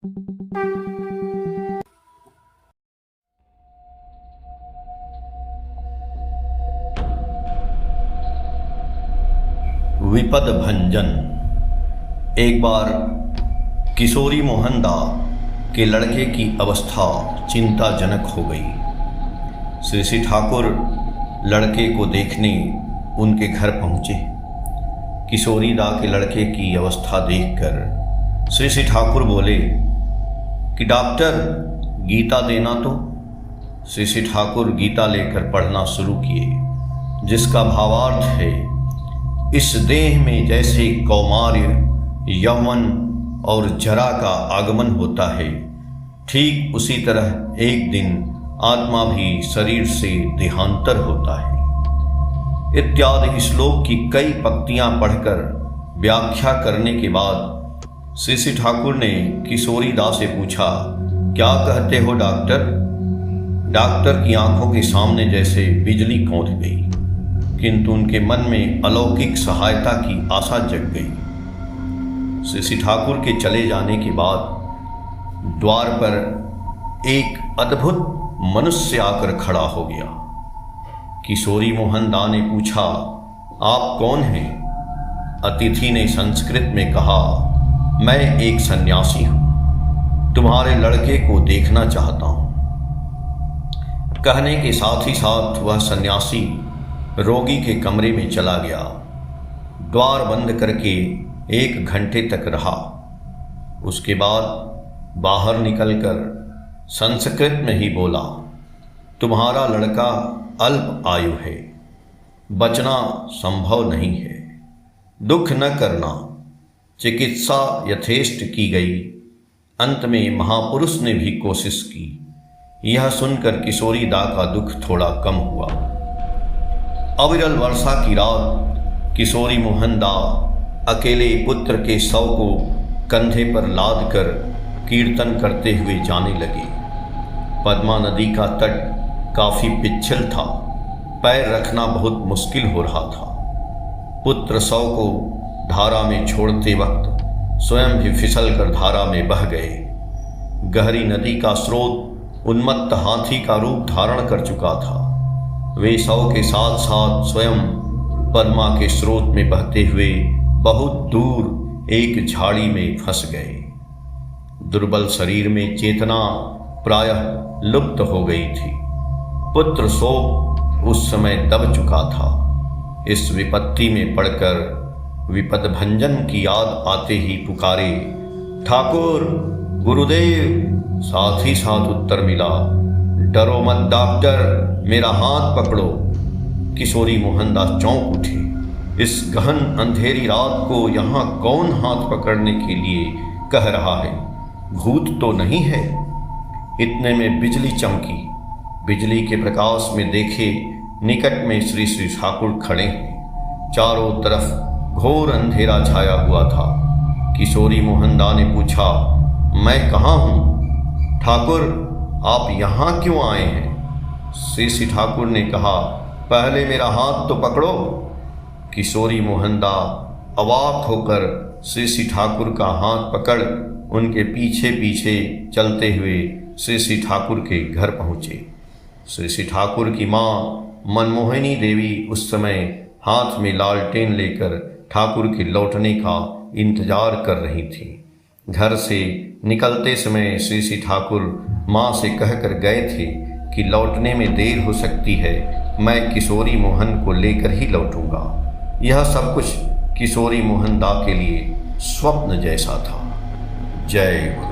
विपद भंजन। एक बार किशोरी मोहनदा के लड़के की अवस्था चिंताजनक हो गई। श्री ठाकुर लड़के को देखने उनके घर पहुँचे। किशोरी दा के लड़के की अवस्था देखकर श्री ठाकुर बोले कि डॉक्टर गीता देना तो। श्री ठाकुर गीता लेकर पढ़ना शुरू किए, जिसका भावार्थ है, इस देह में जैसे कौमार्य, यौवन और जरा का आगमन होता है, ठीक उसी तरह एक दिन आत्मा भी शरीर से देहांतर होता है इत्यादि श्लोक की कई पंक्तियां पढ़कर व्याख्या करने के बाद श्री ठाकुर ने किशोरी दा से पूछा, क्या कहते हो डॉक्टर? डॉक्टर की आंखों के सामने जैसे बिजली कौंध गई, किंतु उनके मन में अलौकिक सहायता की आशा जग गई। श्री ठाकुर के चले जाने के बाद द्वार पर एक अद्भुत मनुष्य आकर खड़ा हो गया। किशोरी मोहनदा ने पूछा, आप कौन हैं? अतिथि ने संस्कृत में कहा, मैं एक सन्यासी हूं, तुम्हारे लड़के को देखना चाहता हूं। कहने के साथ ही साथ वह सन्यासी रोगी के कमरे में चला गया। द्वार बंद करके 1 घंटे तक रहा। उसके बाद बाहर निकलकर संस्कृत में ही बोला, तुम्हारा लड़का अल्प आयु है, बचना संभव नहीं है, दुख न करना। चिकित्सा यथेष्ट की गई। अंत में महापुरुष ने भी कोशिश की। यह सुनकर किशोरी दा का दुख थोड़ा कम हुआ। अविरल वर्षा की रात किशोरी मोहनदा अकेले पुत्र के शव को कंधे पर लाद कर कीर्तन करते हुए जाने लगे। पद्मा नदी का तट काफी पिछल था, पैर रखना बहुत मुश्किल हो रहा था। पुत्र शव को धारा में छोड़ते वक्त स्वयं भी फिसल कर धारा में बह गए। गहरी नदी का स्रोत उन्मत्त हाथी का रूप धारण कर चुका था। वे शव के साथ साथ स्वयं पद्मा के स्रोत में बहते हुए बहुत दूर एक झाड़ी में फंस गए। दुर्बल शरीर में चेतना प्रायः लुप्त हो गई थी। पुत्र शोक उस समय दब चुका था। इस विपत्ति में पड़कर विपद भंजन की याद आते ही पुकारे, ठाकुर, गुरुदेव। साथ ही साथ उत्तर मिला, डरो मत डॉक्टर, मेरा हाथ पकड़ो। किशोरी मोहनदा चौंक उठी। इस गहन अंधेरी रात को यहाँ कौन हाथ पकड़ने के लिए कह रहा है? भूत तो नहीं है? इतने में बिजली चमकी। बिजली के प्रकाश में देखे निकट में श्री ठाकुर खड़े हैं। चारों तरफ घोर अंधेरा छाया हुआ था। किशोरी मोहनदा ने पूछा, मैं कहाँ हूँ? ठाकुर, आप यहाँ क्यों आए हैं? श्री ठाकुर ने कहा, पहले मेरा हाथ तो पकड़ो। किशोरी मोहनदा अवाक होकर श्री ठाकुर का हाथ पकड़ उनके पीछे पीछे चलते हुए श्री ठाकुर के घर पहुँचे। श्री ठाकुर की माँ मनमोहिनी देवी उस समय हाथ में लालटेन लेकर ठाकुर के लौटने का इंतजार कर रही थी। घर से निकलते समय श्री ठाकुर माँ से कहकर गए थे कि लौटने में देर हो सकती है, मैं किशोरी मोहन को लेकर ही लौटूंगा। यह सब कुछ किशोरी मोहनदा के लिए स्वप्न जैसा था। जय गुरु।